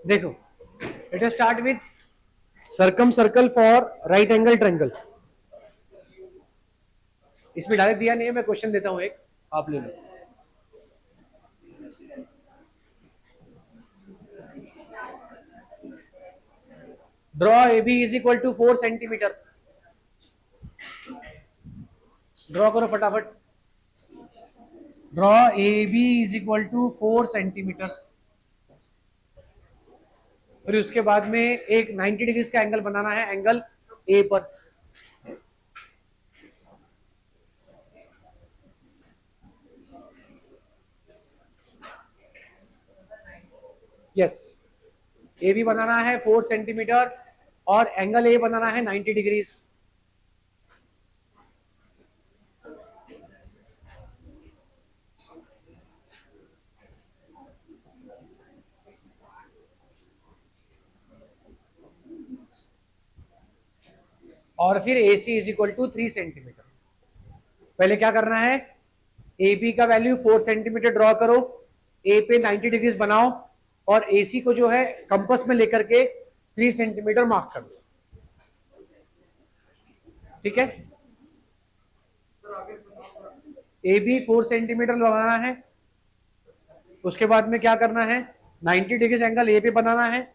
देखो, let us start with circum circle for right angle triangle. इसमें direct दिया नहीं है, मैं क्वेश्चन देता हूं एक, आप ले लो। Draw A B is equal to 4 centimetre. Draw करो फटाफट। Draw A B is equal to 4 centimetre. फिर उसके बाद में एक 90 डिग्री का एंगल बनाना है एंगल ए पर। यस, ए बी बनाना है 4 सेंटीमीटर और एंगल ए बनाना है 90 डिग्रीज। और फिर ए C is equal to 3 centimetre. पहले क्या करना है, ए बी का वैल्यू 4 सेंटीमीटर ड्रॉ करो, ए पे 90 डिग्रीज बनाओ और ए सी को जो है कंपास में लेकर के 3 सेंटीमीटर मार्क कर दो। ठीक है, ए बी 4 सेंटीमीटर बनाना है। उसके बाद में क्या करना है, 90 डिग्री एंगल ए पे बनाना है।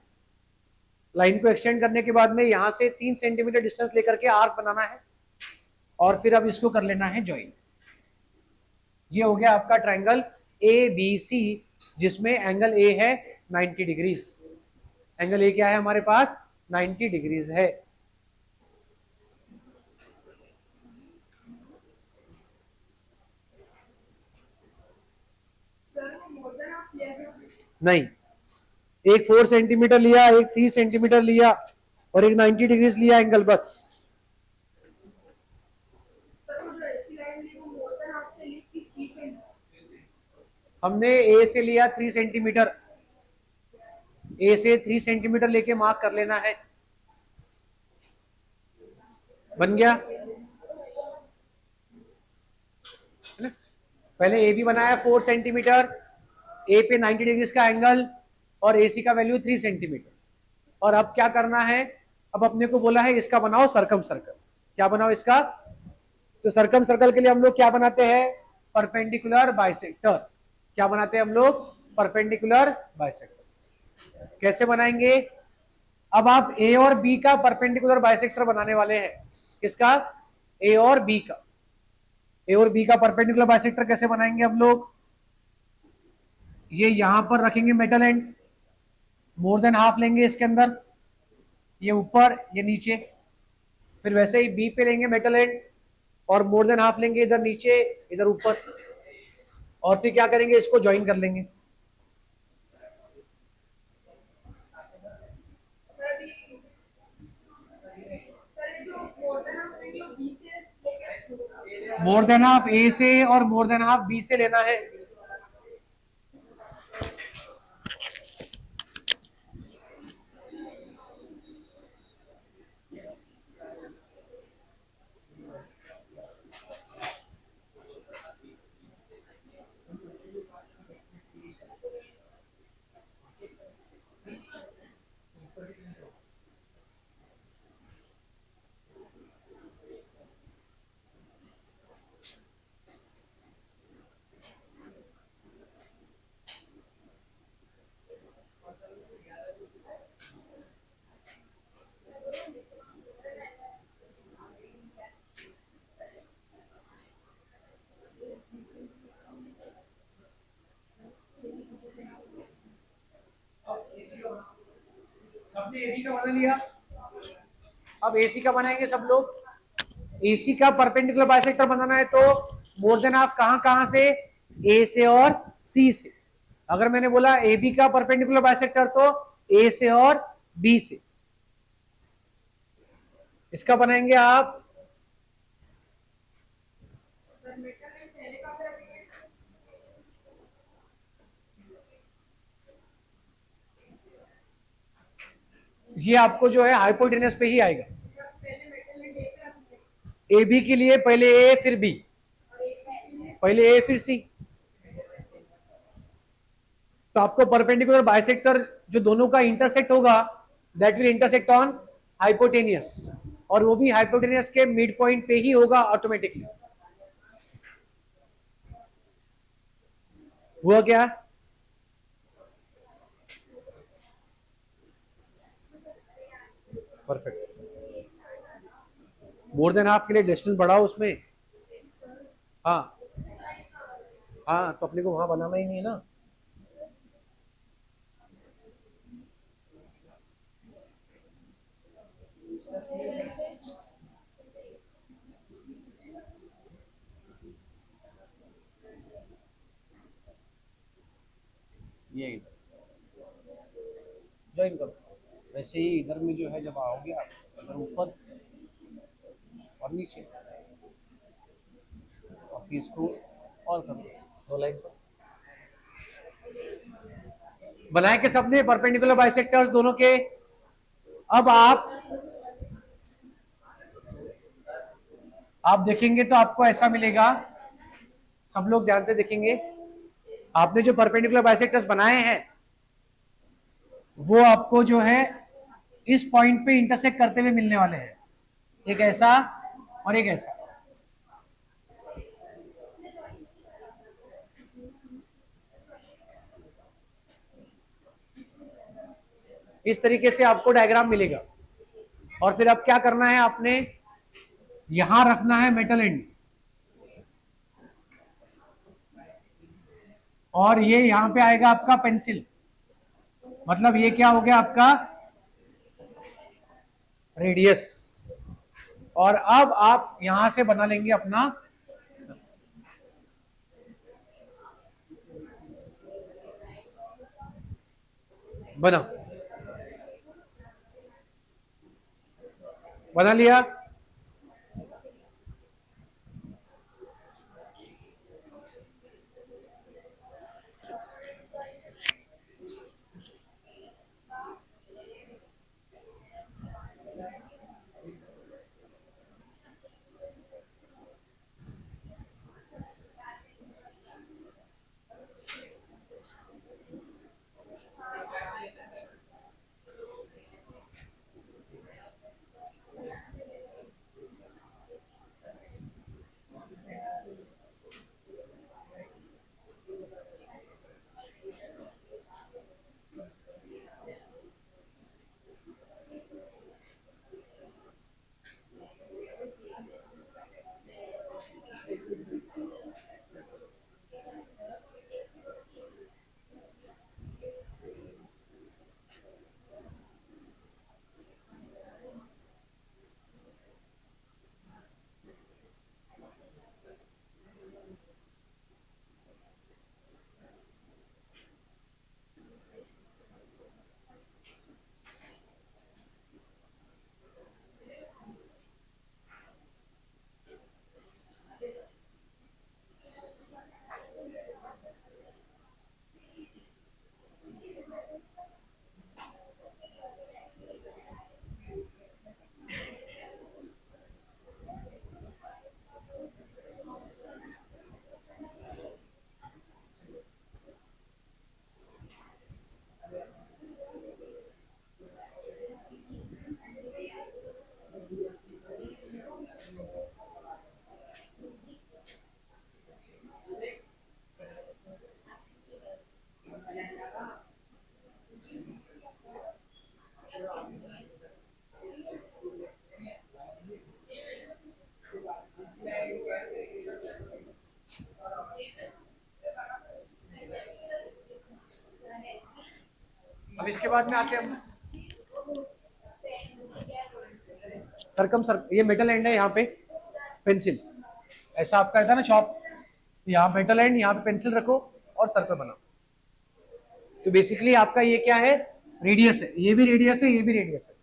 लाइन को एक्सटेंड करने के बाद में यहां से 3 सेंटीमीटर डिस्टेंस लेकर के आर्क बनाना है और फिर अब इसको कर लेना है ज्वाइन। ये हो गया आपका ट्रायंगल ए बी सी, जिसमें एंगल ए है 90 डिग्रीज। एंगल ए क्या है हमारे पास, 90 डिग्रीज है। नहीं, एक 4 सेंटीमीटर लिया, एक 3 सेंटीमीटर लिया और एक 90 डिग्रीज लिया एंगल, बस। हमने ए से लिया 3 सेंटीमीटर, ए से 3 सेंटीमीटर लेके मार्क कर लेना है। बन गया। पहले ए बी बनाया 4 सेंटीमीटर, ए पे 90 डिग्री का एंगल और ए सी का वैल्यू 3 सेंटीमीटर। और अब क्या करना है, अब अपने को बोला है इसका बनाओ सर्कम सर्कल। क्या बनाओ इसका, तो सर्कम सर्कल के लिए हम लोग क्या बनाते हैं, परपेंडिकुलर बाइसेक्टर। क्या बनाते हैं हम लोग, परपेंडिकुलर बाइसेक्टर। कैसे बनाएंगे, अब आप ए और बी का परपेंडिकुलर बाइसेक्टर बनाने वाले हैं। किसका, ए और बी का। ए और बी का परपेंडिकुलर बाइसेक्टर कैसे बनाएंगे हम लोग, ये यहां पर रखेंगे metal and, more than half लेंगे इसके अंदर, ये ऊपर ये नीचे। फिर वैसे ही बी पे लेंगे मेटल एंड और मोर देन हाफ लेंगे इधर नीचे इधर ऊपर। और फिर क्या करेंगे, इसको ज्वाइन कर लेंगे। मोर देन हाफ ए से और मोर देन हाफ बी से लेना है। सबने एबी का बना लिया, अब एसी का बनाएंगे सब लोग। एसी का परपेंडिकुलर बाइसेक्टर बनाना है तो मोर देन हाफ कहां कहां से, ए से और सी से। अगर मैंने बोला ए बी का परपेंडिकुलर बाइसेक्टर तो ए से और बी से। इसका बनाएंगे आप, ये आपको जो है हाइपोटेनस पे ही आएगा। ए बी के लिए पहले ए फिर बी, पहले ए फिर सी। तो आपको परपेंडिकुलर बाइसेक्टर जो दोनों का इंटरसेक्ट होगा that will intersect on hypotenuse, और वो भी हाइपोटेनियस के मिड पॉइंट पे ही होगा ऑटोमेटिकली। हुआ क्या? परफेक्ट। मोर देन हाफ के लिए डिस्टेंस बढ़ाओ उसमें। हाँ हाँ, तो अपने को वहां बनाना ही नहीं है ना। ये ज्वाइन करो। वैसे ही इधर में जो है जब आओगे आप, अगर ऊपर और नीचे और फिर इसको और कर दो, दो लाइन्स बनाए के सबने परपेंडिकुलर बाइसेक्टर्स दोनों के। अब आप देखेंगे तो आपको ऐसा मिलेगा, सब लोग ध्यान से देखेंगे, आपने जो परपेंडिकुलर बाइसेक्टर्स बनाए हैं वो आपको जो है इस पॉइंट पे इंटरसेक्ट करते हुए मिलने वाले हैं, एक ऐसा और एक ऐसा। इस तरीके से आपको डायग्राम मिलेगा। और फिर अब क्या करना है, आपने यहां रखना है मेटल एंड, और ये यहां पे आएगा आपका पेंसिल, मतलब ये क्या हो गया आपका रेडियस। और अब आप यहां से बना लेंगे अपना, बना बना लिया। अब इसके बाद में आके हम ये मेटल एंड है, यहाँ पे पेंसिल, ऐसा आपका रहता है ना शॉप, यहाँ मेटल एंड, यहाँ पे पेंसिल रखो और सर्कल बनाओ। तो बेसिकली आपका ये क्या है, रेडियस है, ये भी रेडियस है, ये भी रेडियस है,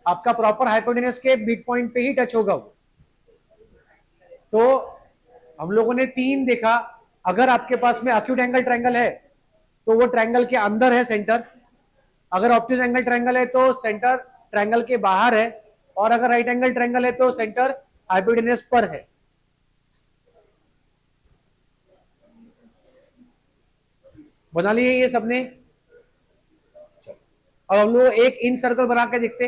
आपका प्रॉपर हाइपोटेनस के मिड पॉइंट पे ही टच होगा वो। तो हम लोगों ने तीन देखा, अगर आपके पास में एक्यूट एंगल ट्रायंगल है तो वो ट्रायंगल के अंदर है सेंटर, अगर ऑब्ट्यूज एंगल ट्रायंगल है तो सेंटर ट्रायंगल के बाहर है, और अगर राइट एंगल ट्रायंगल है तो सेंटर हाइपोटेनस पर है। बना लिए ये सबने। अब हम लोग एक इन सर्कल बना के देखते।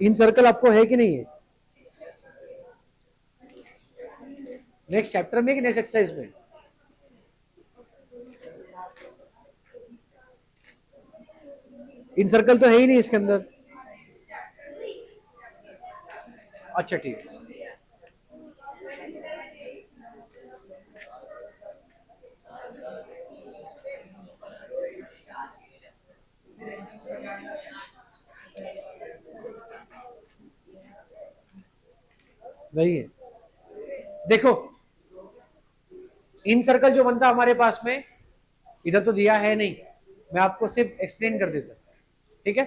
इन सर्कल आपको है कि नहीं है नेक्स्ट चैप्टर में कि नेक्स्ट एक्सरसाइज में? इन सर्कल तो है ही नहीं इसके अंदर। अच्छा ठीक है। वही है, देखो इन सर्कल जो बनता हमारे पास में, इधर तो दिया है नहीं, मैं आपको सिर्फ एक्सप्लेन कर देता। ठीक है,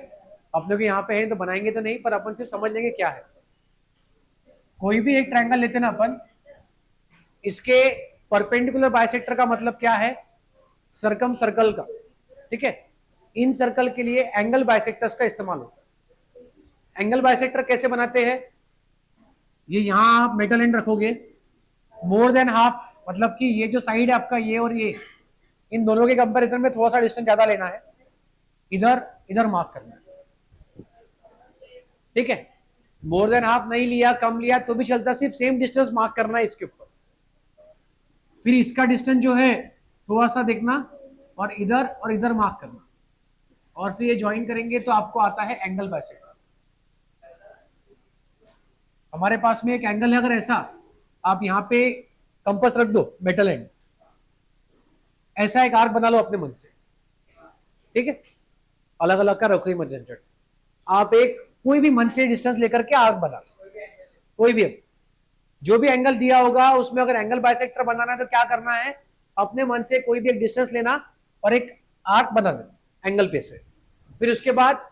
अपने को यहाँ पे है तो बनाएंगे तो नहीं, पर अपन सिर्फ समझ लेंगे क्या है। कोई भी एक ट्रायंगल लेते ना अपन, इसके परपेंडिकुलर बाइसेक्टर का मतलब क्या है? सरकम सर्कल का। ठीक है, इन सर्कल के लिए एंगल बाइसेक्टर्स का इस्तेमाल होता है। एंगल बाइसेक्टर कैसे बनाते हैं? ये यहां आप मेटल एंड रखोगे, मोर देन हाफ, मतलब कि ये जो साइड है आपका, ये और ये, इन दोनों के कंपैरिजन में थोड़ा सा डिस्टेंस ज्यादा लेना है, इधर इधर मार्क करना है। ठीक है, मोर देन हाफ नहीं लिया, कम लिया तो भी चलता, सिर्फ सेम डिस्टेंस मार्क करना है इसके ऊपर। फिर इसका डिस्टेंस जो है थोड़ा सा देखना, और इधर मार्क करना, और फिर ये ज्वाइन करेंगे तो आपको आता है एंगल बाइसेक्टर। हमारे पास में एक एंगल है, अगर ऐसा आप यहाँ पे कंपास रख दो मेटल एंड, ऐसा एक आर्क बना लो अपने मन से। ठीक है, अलग अलग का रखो ही मत झंझट। आप एक कोई भी मन से डिस्टेंस लेकर के आर्क बना लो, कोई भी, जो भी एंगल दिया होगा उसमें अगर एंगल बाइसेक्टर बनाना है तो क्या करना है, अपने मन से कोई भी एक डिस्टेंस लेना और एक आर्क बना देना एंगल पे से। फिर उसके बाद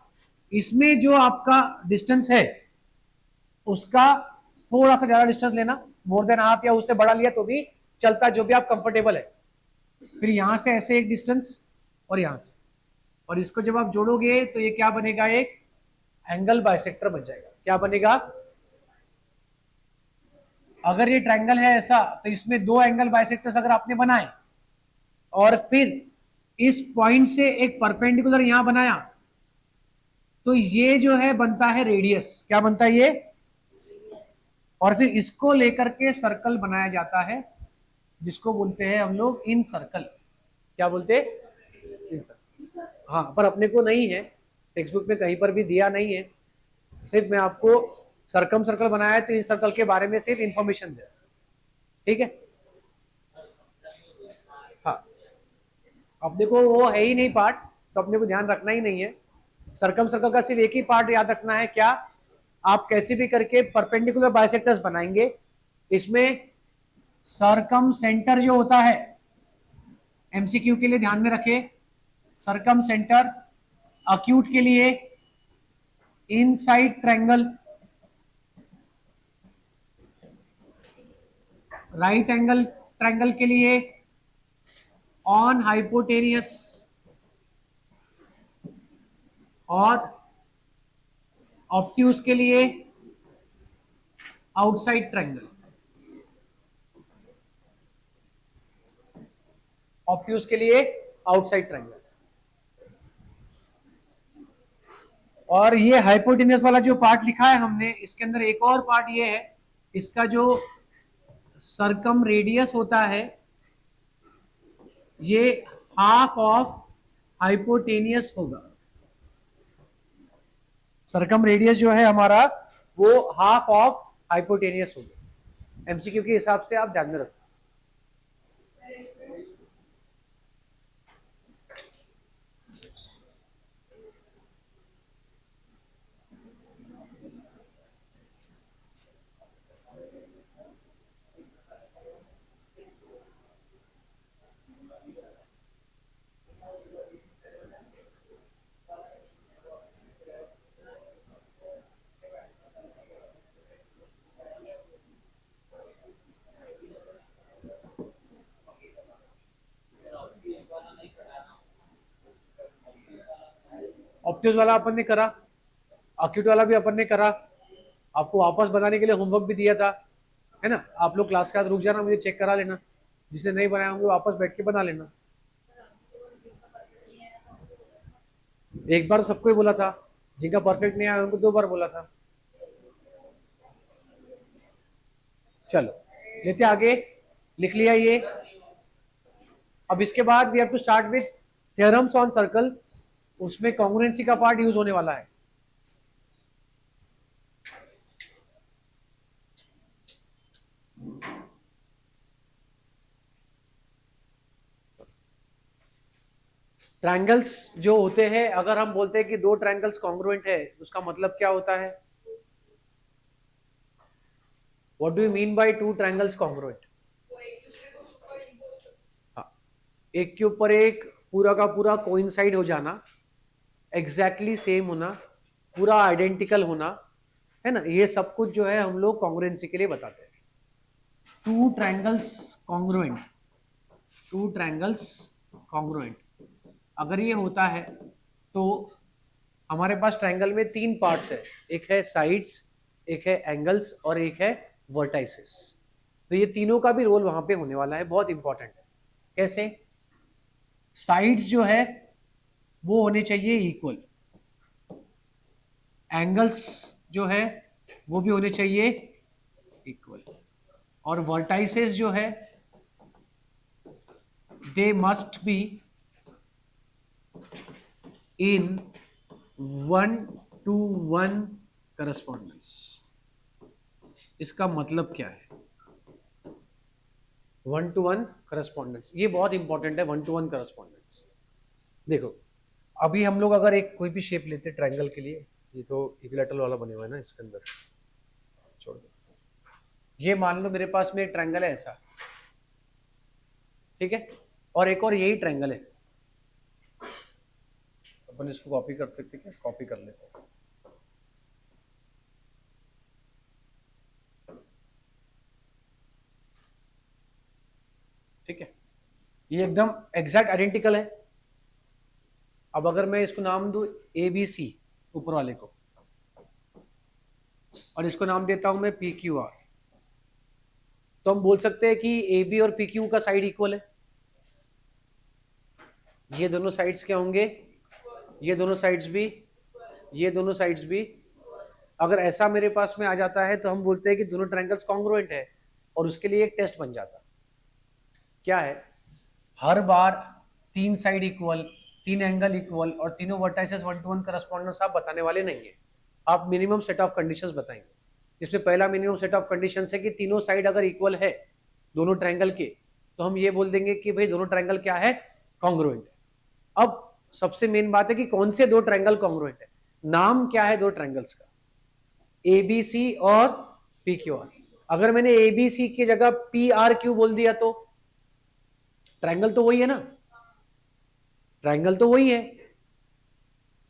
इसमें जो आपका डिस्टेंस है उसका थोड़ा सा ज्यादा डिस्टेंस लेना, मोर देन हाफ या उससे बड़ा लिया तो भी चलता, जो भी आप कंफर्टेबल है। फिर यहां से ऐसे एक डिस्टेंस, और यहां से, और इसको जब आप जोड़ोगे तो ये क्या बनेगा, एक एंगल बाइसेक्टर बन जाएगा। क्या बनेगा? अगर ये ट्रायंगल है ऐसा, तो इसमें दो एंगल बाइसेक्टर्स अगर आपने बनाए, और फिर इस पॉइंट से एक परपेंडिकुलर यहां बनाया, तो ये जो है बनता है रेडियस। क्या बनता है ये? और फिर इसको लेकर के सर्कल बनाया जाता है, जिसको बोलते हैं हम लोग इन सर्कल। क्या बोलते हैं? इन सर्कल। हाँ, पर अपने को नहीं है, टेक्स्ट बुक में कहीं पर भी दिया नहीं है, सिर्फ मैं आपको सरकम सर्कल बनाया है तो इन सर्कल के बारे में सिर्फ इंफॉर्मेशन दे। ठीक है, हाँ, अपने को वो है ही नहीं पार्ट, तो अपने को ध्यान रखना ही नहीं है। सरकम सर्कल का सिर्फ एक ही पार्ट याद रखना है, क्या? आप कैसे भी करके परपेंडिकुलर बाइसेक्टर्स बनाएंगे, इसमें सरकम सेंटर जो होता है, एमसीक्यू के लिए ध्यान में रखे, सरकम सेंटर, अक्यूट के लिए inside triangle, right angle triangle के लिए ऑन हाइपोटेनियस, और ऑब्ट्यूज के लिए आउटसाइड ट्रायंगल। ऑब्ट्यूज के लिए आउटसाइड ट्रायंगल। और ये हाइपोटेनियस वाला जो पार्ट लिखा है हमने, इसके अंदर एक और पार्ट ये है, इसका जो सरकम रेडियस होता है, ये हाफ ऑफ हाइपोटेनियस होगा। सरकम रेडियस जो है हमारा, वो हाफ ऑफ हाइपोटेनियस होगा। एमसीक्यू के हिसाब से आप ध्यान में रखो। ऑब्ट्यूज वाला अपन ने करा, अक्यूट वाला भी अपन ने करा, आपको वापस बनाने के लिए होमवर्क भी दिया था। है ना। आप लोग क्लास के बाद रुक जाना, मुझे चेक करा लेना, जिसने नहीं बनाया होंगे वापस बैठ के बना लेना। एक बार सबको ही बोला था, जिनका परफेक्ट नहीं आया उनको 2 बार बोला था। चलो लेते आगे, लिख लिया ये। अब इसके बाद we have to start with theorems on circle, उसमें कॉन्ग्रुएंसी का पार्ट यूज होने वाला है। ट्रायंगल्स जो होते हैं, अगर हम बोलते हैं कि 2 ट्रायंगल्स कॉन्ग्रुएंट है, उसका मतलब क्या होता है? What do you mean by 2 triangles congruent? हाँ, एक के ऊपर एक पूरा का पूरा कोइंसाइड हो जाना, एग्जैक्टली सेम होना, पूरा आइडेंटिकल होना, है ना। ये सब कुछ जो है हम लोग कॉन्ग्रुएंसी के लिए बताते हैं। 2 ट्रायंगल्स कॉन्ग्रुएंट, 2 ट्रायंगल्स कॉन्ग्रुएंट अगर ये होता है तो हमारे पास ट्रायंगल में 3 पार्ट्स है, एक है साइड्स, एक है एंगल्स और एक है वर्टाइसेस। तो ये तीनों का भी रोल वहां पे होने वाला है, बहुत इंपॉर्टेंट है। कैसे? साइड्स जो है वो होने चाहिए इक्वल, एंगल्स जो है वो भी होने चाहिए इक्वल, और वर्टाइसेस जो है they must be in 1-to-1 correspondence. इसका मतलब क्या है 1-to-1 करस्पॉन्डेंस? ये बहुत इंपॉर्टेंट है 1-to-1 करस्पॉन्डेंस। देखो अभी हम लोग अगर एक कोई भी शेप लेते ट्रायंगल के लिए, ये तो इक्विलैटरल वाला बने हुआ है ना, इसके अंदर छोड़ दो। ये मान लो मेरे पास में एक ट्रायंगल है ऐसा, ठीक है, और एक और यही ट्रायंगल है। अपन इसको कॉपी कर सकते क्या? कॉपी कर लेते हैं। ठीक है, ये एकदम एग्जैक्ट आइडेंटिकल है। अब अगर मैं इसको नाम दूं ABC, ऊपर वाले को, और इसको नाम देता हूं मैं PQR, तो हम बोल सकते हैं कि AB और PQ का साइड इक्वल है। ये दोनों साइड्स क्या होंगे? ये दोनों साइड्स भी, ये दोनों साइड्स भी। अगर ऐसा मेरे पास में आ जाता है तो हम बोलते हैं कि दोनों ट्रायंगल्स कॉन्ग्रुएंट है, और उसके लिए एक टेस्ट बन जाता। क्या है? हर बार 3 साइड इक्वल, 3 एंगल इक्वल और तीनों वर्टाइसेस 1-to-1 करस्पॉन्डेंस आप बताने वाले नहीं है। आप मिनिमम सेट ऑफ कंडीशंस बताएंगे, जिसमें पहला मिनिमम सेट ऑफ कंडीशंस है कि तीनों साइड अगर इक्वल है दोनों ट्रायंगल के, तो हम ये बोल देंगे कि भाई दोनों ट्रायंगल क्या है? कॉन्ग्रुएंट है। अब सबसे मेन बात है कि कौन से 2 ट्रायंगल कॉन्ग्रुएंट है। नाम क्या है 2 ट्रायंगल्स का? ABC और PQR। अगर मैंने ABC की जगह PRQ बोल दिया तो ट्रायंगल तो वही है ना, ट्रायंगल तो वही है,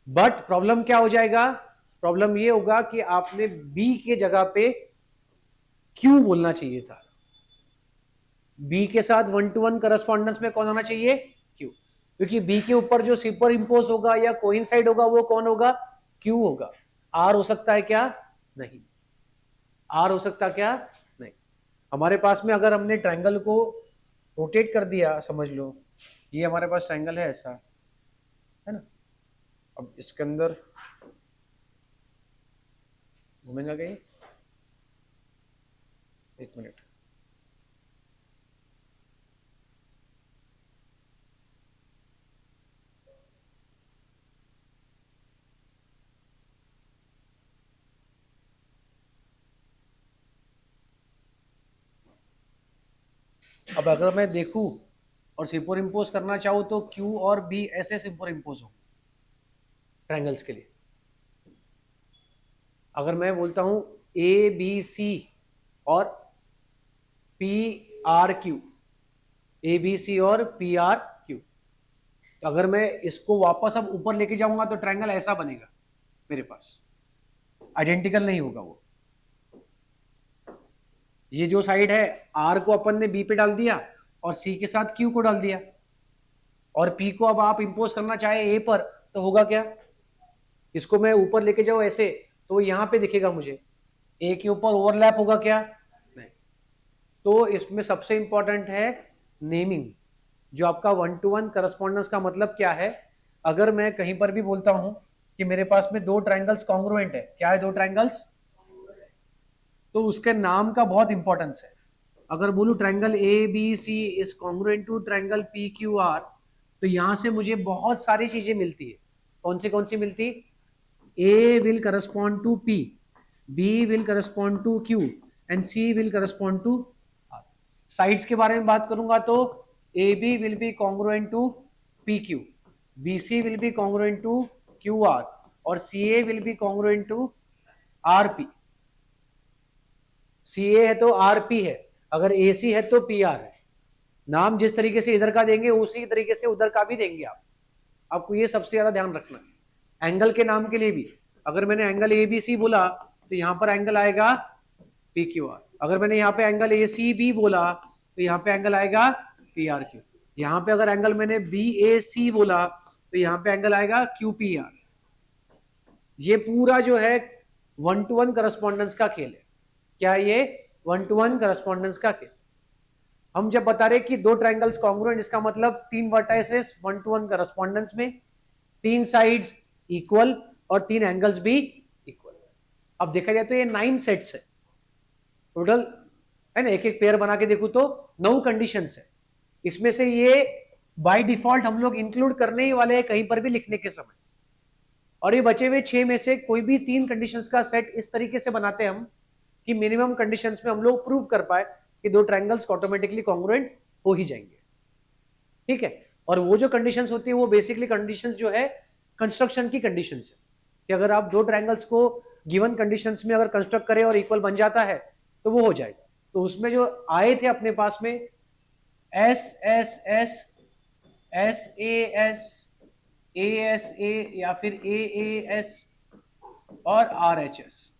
बट प्रॉब्लम क्या हो जाएगा? प्रॉब्लम ये होगा कि आपने B के जगह पे Q बोलना चाहिए था। B के साथ 1-to-1 करस्पॉन्डेंस में कौन होना चाहिए? Q, क्योंकि B के ऊपर जो सुपर इंपोज होगा या कोइंसाइड होगा वो कौन होगा? Q होगा। R हो सकता है क्या? नहीं। R हो सकता क्या? नहीं। हमारे पास में अगर हमने ट्रायंगल को रोटेट कर दिया, समझ लो ये हमारे पास ट्रायंगल है ऐसा, है ना। अब इसके अंदर घूमेगा कहीं, एक मिनट। अब अगर मैं देखूं और सुपर इंपोज करना चाहूं तो Q और B ऐसे सुपर इंपोज हो ट्रायंगल्स के लिए। अगर मैं बोलता हूं ABC और PRQ, ABC और PRQ, तो अगर मैं इसको वापस अब ऊपर लेके जाऊंगा तो ट्रायंगल ऐसा बनेगा मेरे पास, आइडेंटिकल नहीं होगा वो। ये जो साइड है R को अपन ने B पे डाल दिया और C के साथ Q को डाल दिया, और P को अब आप इंपोज करना चाहे A पर तो होगा क्या? इसको मैं ऊपर लेके जाऊं ऐसे तो यहां पे दिखेगा मुझे, A के ऊपर ओवरलैप होगा क्या? नहीं। तो इसमें सबसे इंपॉर्टेंट है नेमिंग। जो आपका 1-to-1 करस्पॉन्डेंस का मतलब क्या है, अगर मैं कहीं पर भी बोलता हूं कि मेरे पास में दो ट्रायंगल्स कॉन्ग्रुएंट है, क्या है दो ट्रायंगल्स, तो उसके नाम का बहुत इंपॉर्टेंस है। अगर बोलूं triangle A B C is congruent to triangle P Q R, तो यहां से मुझे बहुत सारी चीजें मिलती है। कौन सी मिलती, A will correspond to P, B will correspond to Q and C will correspond to R. Sides के बारे में बात करूंगा तो A B will be congruent to P Q, B C will be congruent to Q R और C A will be congruent to R P. C A है तो R P है, अगर ए सी है तो पी आर है। नाम जिस तरीके से इधर का देंगे उसी तरीके से उधर का भी देंगे आप। आपको ये सबसे ज्यादा ध्यान रखना है। एंगल के नाम के लिए भी, अगर मैंने एंगल ए बी सी बोला तो यहां पर एंगल आएगा पी क्यू आर। अगर मैंने यहाँ पे एंगल ए सी बी बोला तो यहाँ पे एंगल आएगा पी आर क्यू। यहाँ पे अगर एंगल मैंने बी ए सी बोला तो यहाँ पे एंगल आएगा क्यू पी आर। ये पूरा जो है 1-to-1 करस्पॉन्डेंस का खेल है। क्या ये 1-to-1 करस्पॉन्डेंस का खेल। हम जब बता रहे कि दो ट्रायंगल्स कॉन्ग्रुएंट, इसका मतलब तीन वर्टाइसेस 1-to-1 करस्पॉन्डेंस में, तीन साइड्स इक्वल और तीन एंगल्स भी इक्वल। अब देखा जाए तो ये 9 सेट्स है टोटल, है ना। एक एक पेयर बना के देखो तो 9 कंडीशंस है। इसमें से ये बाय डिफॉल्ट हम लोग इंक्लूड करने ही वाले हैं कहीं पर भी लिखने के समय। और ये बचे हुए 6 में से कोई भी 3 कंडीशंस का सेट इस तरीके से बनाते हैं हम कि मिनिमम कंडीशंस में हम लोग प्रूव कर पाए कि दो ट्रायंगल्स ऑटोमेटिकली कॉन्ग्रुएंट हो ही जाएंगे। ठीक है। और वो जो कंडीशंस होती है वो बेसिकली कंडीशंस जो है कंस्ट्रक्शन की कंडीशंस है कि अगर आप दो ट्रायंगल्स को गिवन कंडीशंस में अगर कंस्ट्रक्ट करें और इक्वल बन जाता है तो वो हो जाएगा। तो उसमें जो आए थे अपने पास में S S S, S S A या फिर ए एस और आर एच एस,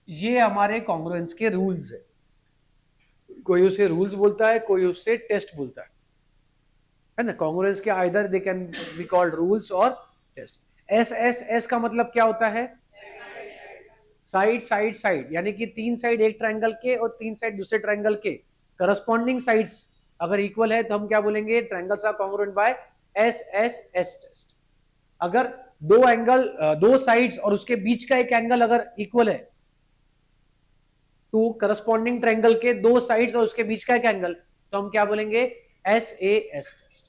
ये हमारे कॉन्ग्रुएंस के रूल्स है। कोई उसे रूल्स बोलता है, कोई उसे टेस्ट बोलता है ना। कॉन्ग्रुएंस के either they can be called rules और टेस्ट। एस एस एस का मतलब क्या होता है, साइड साइड साइड, यानी कि तीन साइड एक ट्रायंगल के और तीन साइड दूसरे ट्रायंगल के करस्पॉन्डिंग साइड्स अगर इक्वल है तो हम क्या बोलेंगे, triangles are congruent by S S S test. अगर दो एंगल, दो साइड्स और उसके बीच का एक एंगल अगर इक्वल है, टू करस्पॉन्डिंग ट्रायंगल के दो साइड्स और उसके बीच का एक एंगल, तो हम क्या बोलेंगे, एस ए एस टेस्ट।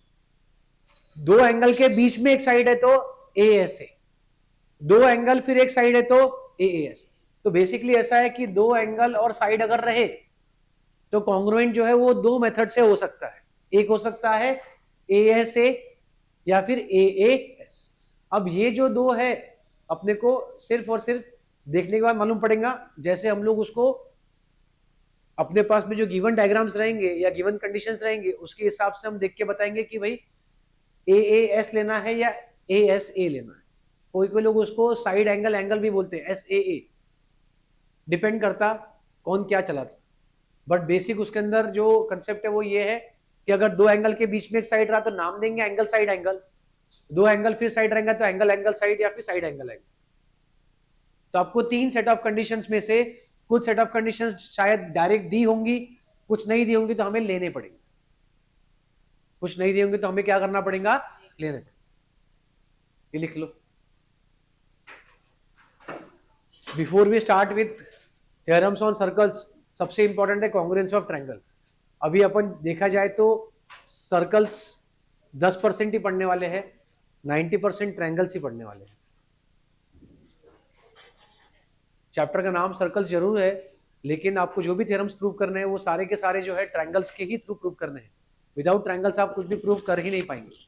दो एंगल के बीच में एक साइड है तो ए एस ए, दो एंगल फिर एक साइड है तो ए एस। तो बेसिकली ऐसा है कि दो एंगल और साइड अगर रहे तो कॉन्ग्रुएंट जो है वो दो मेथड से हो सकता है। एक हो सकता है ए एस ए या फिर ए एस। अब ये जो दो है अपने को सिर्फ और सिर्फ देखने के बाद मालूम पड़ेगा। जैसे हम लोग उसको अपने पास में जो गिवन डायग्राम्स रहेंगे या गिवन कंडीशंस रहेंगे उसके हिसाब से हम देख के बताएंगे कि भाई ए एस लेना है या ए एस ए लेना है। कोई कोई लोग उसको साइड एंगल एंगल भी बोलते हैं, एस ए, डिपेंड करता कौन क्या चलाता। बट बेसिक उसके अंदर जो कंसेप्ट है वो ये है कि अगर दो एंगल के बीच में एक साइड रहा तो नाम देंगे एंगल साइड एंगल, दो एंगल फिर साइड रहेंगे तो एंगल एंगल साइड या फिर साइड एंगल एंगल। तो आपको तीन सेट ऑफ कंडीशंस में से कुछ सेट ऑफ कंडीशंस शायद डायरेक्ट दी होंगी, कुछ नहीं दी होंगी तो हमें लेने पड़ेंगे, कुछ नहीं दी होंगी तो हमें क्या करना पड़ेगा, लेने पड़ेगा। ये लिख लो। Before we start with theorems on circles, सबसे इंपॉर्टेंट है कॉन्ग्रुएंस ऑफ ट्रायंगल। अभी अपन देखा जाए तो सर्कल्स 10% ही पढ़ने वाले हैं, 90% ट्रायंगल्स ही पढ़ने वाले हैं। चैप्टर का नाम सर्कल्स जरूर है, लेकिन आपको जो भी थ्योरम्स प्रूव करने हैं वो सारे के सारे जो है ट्रायंगल्स के ही थ्रू प्रूव करने हैं। विदाउट ट्रायंगल्स आप कुछ भी प्रूव कर ही नहीं पाएंगे।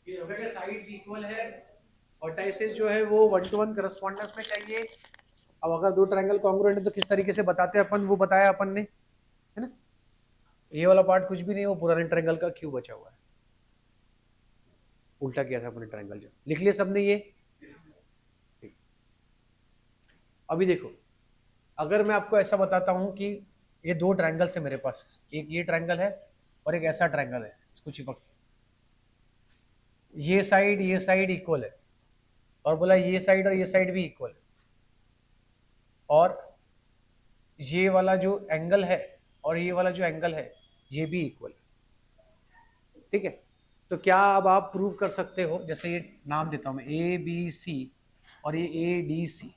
ये हो गया कि साइड्स इक्वल है और टाइसेस जो है वो 1:1 करस्पॉन्डेंस में चाहिए। अब अगर दो ट्रायंगल कॉन्ग्रुएंट है तो किस तरीके से बताते हैं अपन, वो बताया अपन ने, है ना। ये वाला पार्ट कुछ भी नहीं, वो पुराने ट्रायंगल का क्यों बचा हुआ है, उल्टा किया था अपने ट्रायंगल। जो लिख लिया सबने ये। अभी देखो, अगर मैं आपको ऐसा बताता हूं कि ये दो ट्रायंगल्स है मेरे पास, एक ये ट्रायंगल है और एक ऐसा ट्रायंगल है, इसको चिपक, ये साइड इक्वल है, और बोला ये साइड और ये साइड भी इक्वल है, और ये वाला जो एंगल है और ये वाला जो एंगल है ये भी इक्वल है, ठीक है। तो क्या अब आप प्रूव कर सकते हो, जैसे ये नाम देता हूं मैं ए बी सी और ये ए डी सी,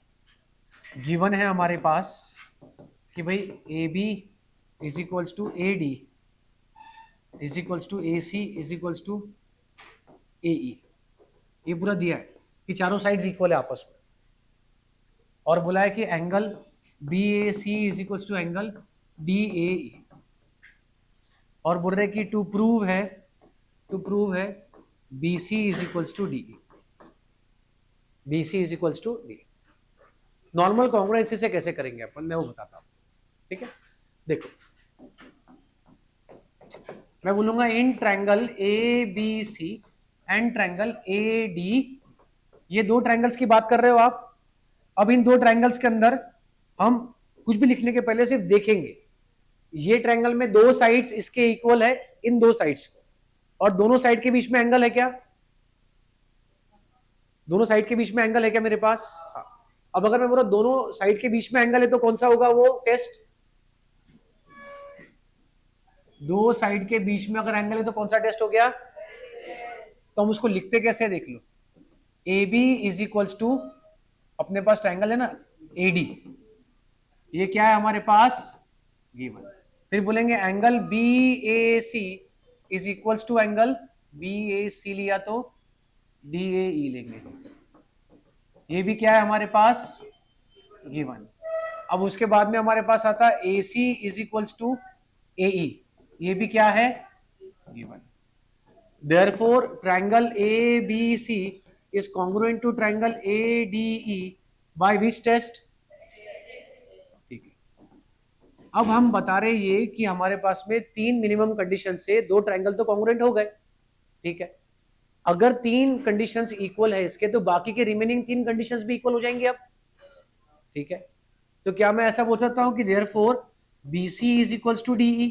गिवन है हमारे पास कि भाई A B is equals to A D is equals to A C is equals to A E, ये पूरा दिया है कि चारों साइड्स इक्वल है आपस में, और बोला है कि angle B A C is equals to angle D A E, और बोल रहे कि टू प्रूव है B C is equals to D E, B C is equals to D. Normal congruency से कैसे करेंगे अपन, मैं वो बताता हूं, ठीक है। देखो, मैं बोलूंगा in triangle A B C and triangle A D, ये दो ट्रायंगल्स की बात कर रहे हो आप। अब इन दो ट्रायंगल्स के अंदर हम कुछ भी लिखने के पहले सिर्फ देखेंगे, ये ट्रायंगल में दो साइड्स इसके इक्वल है, इन दो साइड्स, और दोनों साइड के बीच में एंगल है क्या, दोनों साइड के बीच में एंगल है क्या मेरे पास, हाँ। अब अगर मैं बोला दोनों साइड के बीच में एंगल है तो कौन सा होगा वो टेस्ट, दो साइड के बीच में अगर एंगल है तो कौन सा टेस्ट हो गया, तो हम उसको लिखते कैसे देख लो, A B is equals to, अपने पास ट्रायंगल है ना ए डी, ये क्या है हमारे पास गिवन, फिर बोलेंगे angle B A C is equals to angle B A C, लिया तो डी ए ई लेंगे, ये भी क्या है हमारे पास गिवन। अब उसके बाद में हमारे पास आता है A C is equals to A E, ये भी क्या है given. Therefore triangle A B C is congruent to triangle A D E by which test, ठीक है। अब हम बता रहे ये कि हमारे पास में तीन मिनिमम कंडीशन से दो ट्रायंगल तो कॉन्ग्रुएंट हो गए, ठीक है। अगर तीन कंडीशंस इक्वल है इसके, तो बाकी के रिमेनिंग तीन कंडीशंस भी इक्वल हो जाएंगे अब, ठीक है। तो क्या मैं ऐसा बोल सकता हूं कि therefore BC is equals to DE।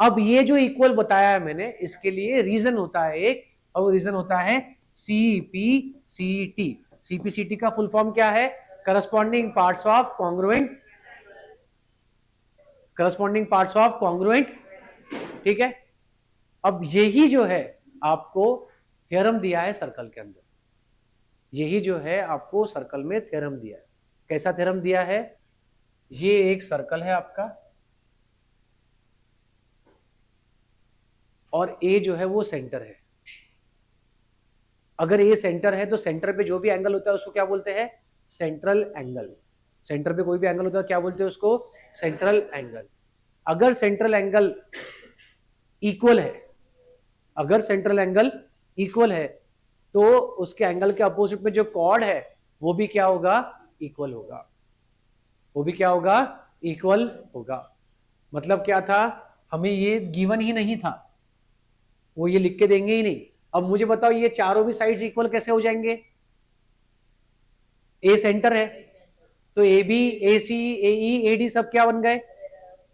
अब ये जो इक्वल बताया है मैंने, इसके लिए रीजन होता है एक, और वो रीजन होता है सीपीसीटी। सीपीसीटी का फुल फॉर्म क्या है? Corresponding parts of congruent, corresponding parts of congruent, ठीक है। अब यही जो है आपको थ्योरम दिया है सर्कल के अंदर, यही जो है आपको सर्कल में थ्योरम दिया है। कैसा थ्योरम दिया है? ये एक सर्कल है आपका, और ए जो है वो सेंटर है। अगर ए सेंटर है तो सेंटर पे जो भी एंगल होता है उसको क्या बोलते हैं? Central angle. सेंटर पे कोई भी एंगल होता है क्या बोलते हैं उसको? Central angle. अगर सेंट्रल एंगल इक्वल है, अगर सेंट्रल एंगल इक्वल है तो उसके एंगल के अपोजिट में जो कॉर्ड है वो भी क्या होगा? इक्वल होगा। वो भी क्या होगा? इक्वल होगा। मतलब क्या था? हमें ये गिवन ही नहीं था, वो ये लिख के देंगे ही नहीं। अब मुझे बताओ ये चारों भी साइड्स इक्वल कैसे हो जाएंगे? ए सेंटर है तो A B, A C, A E, A D सब क्या बन गए?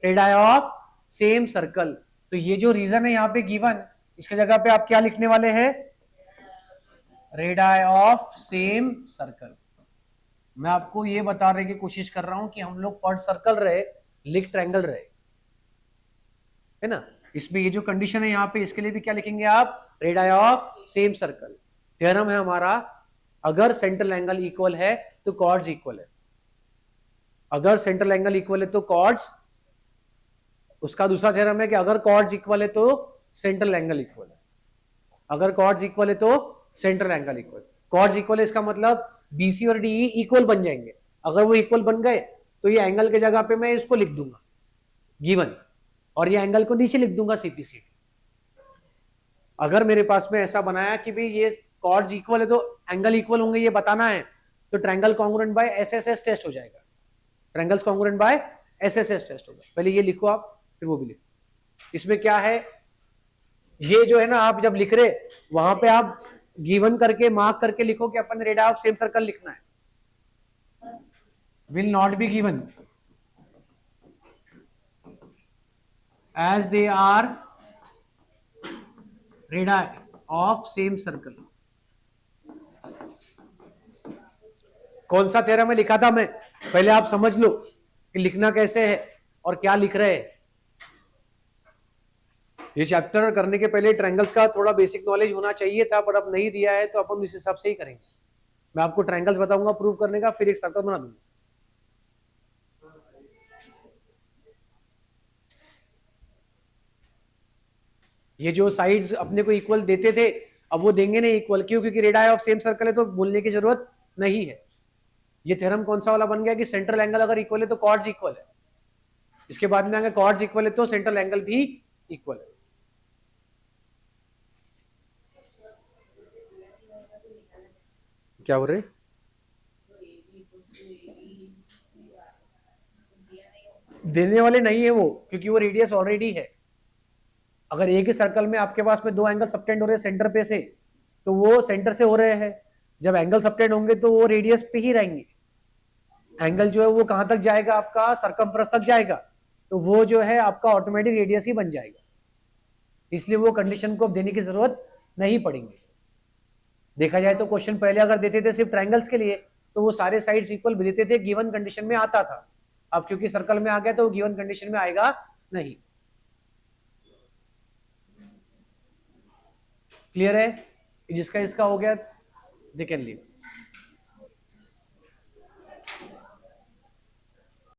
Radii of same circle. तो ये जो रीजन है यहाँ पे गिवन, इसके जगह पे आप क्या लिखने वाले हैं? Radii of same circle. मैं आपको ये बताने की कोशिश कर रहा हूं कि हम लोग पढ़ सर्कल रहे, लिख ट्रायंगल रहे, है ना। इसमें ये जो कंडीशन है यहाँ पे, इसके लिए भी क्या लिखेंगे आप? Radii of same circle. Theorem है हमारा, अगर सेंट्रल एंगल इक्वल है तो कॉर्ड्स इक्वल है। अगर सेंट्रल एंगल इक्वल है तो कॉर्ड्स, उसका दूसरा थ्योरम है कि अगर कॉर्ड्स इक्वल है तो सेंट्रल एंगल इक्वल है। अगर कॉर्ड्स इक्वल है तो central angle equal. Chords equal है इसका मतलब बीसी और डीई इक्वल बन जाएंगे। अगर वो इक्वल बन गए तो ये एंगल के जगह पे मैं इसको लिख दूंगा गिवन, और ये एंगल को नीचे लिख दूंगा सीपीसी। अगर मेरे पास में ऐसा बनाया कि भाई ये कॉर्ड्स इक्वल है तो एंगल इक्वल होंगे, ये बताना है, तो triangle congruent by SSS test हो जाएगा। Triangles congruent by SSS test होगा। पहले ये लिखो आप, फिर वो भी लिखो। इसमें क्या है, ये जो है ना, आप जब लिख रहे वहां पे आप गिवन करके मार्क करके लिखो कि अपन रेडाई ऑफ सेम सर्कल लिखना है। will not be given as they are radii of same circle। कौन सा थ्योरम में लिखा था मैं? पहले आप समझ लो कि लिखना कैसे है और क्या लिख रहे हैं। ये चैप्टर करने के पहले ट्रायंगल्स का थोड़ा बेसिक नॉलेज होना चाहिए था, पर अब नहीं दिया है तो अपन इस हिसाब से ही करेंगे। मैं आपको ट्रायंगल्स बताऊंगा प्रूव करने का, फिर एक सर्कल बना दूंगा। ये जो साइड्स अपने को इक्वल देते थे, अब वो देंगे नहीं इक्वल। क्यों? क्योंकि रेडाई ऑफ सेम सर्कल है तो बोलने की जरूरत नहीं है। ये थ्योरम कौन सा वाला बन गया कि सेंट्रल एंगल अगर इक्वल है तो कॉर्ड्स इक्वल है। इसके बाद में अगर कॉर्ड्स इक्वल है तो सेंट्रल एंगल भी इक्वल है। क्या बोल रहे? देने वाले नहीं है वो, क्योंकि वो रेडियस ऑलरेडी है। अगर एक ही सर्कल में आपके पास में दो एंगल सबटेंड हो रहे हैं सेंटर पे से, तो वो सेंटर से हो रहे हैं। जब एंगल सबटेंड होंगे तो वो रेडियस पे ही रहेंगे। एंगल जो है वो कहां तक जाएगा? आपका सरकमफ्रेंस तक जाएगा, तो वो जो है आपका ऑटोमेटिक रेडियस ही बन जाएगा। इसलिए वो कंडीशन को अब देने की जरूरत नहीं पड़ेगी। देखा जाए तो क्वेश्चन पहले अगर देते थे सिर्फ ट्रायंगल्स के लिए तो वो सारे साइड्स इक्वल भी देते थे, गिवन कंडीशन में आता था। अब क्योंकि सर्कल में आ गया तो वो गिवन कंडीशन में आएगा नहीं। क्लियर है? जिसका इसका हो गया, दे कैन लीव।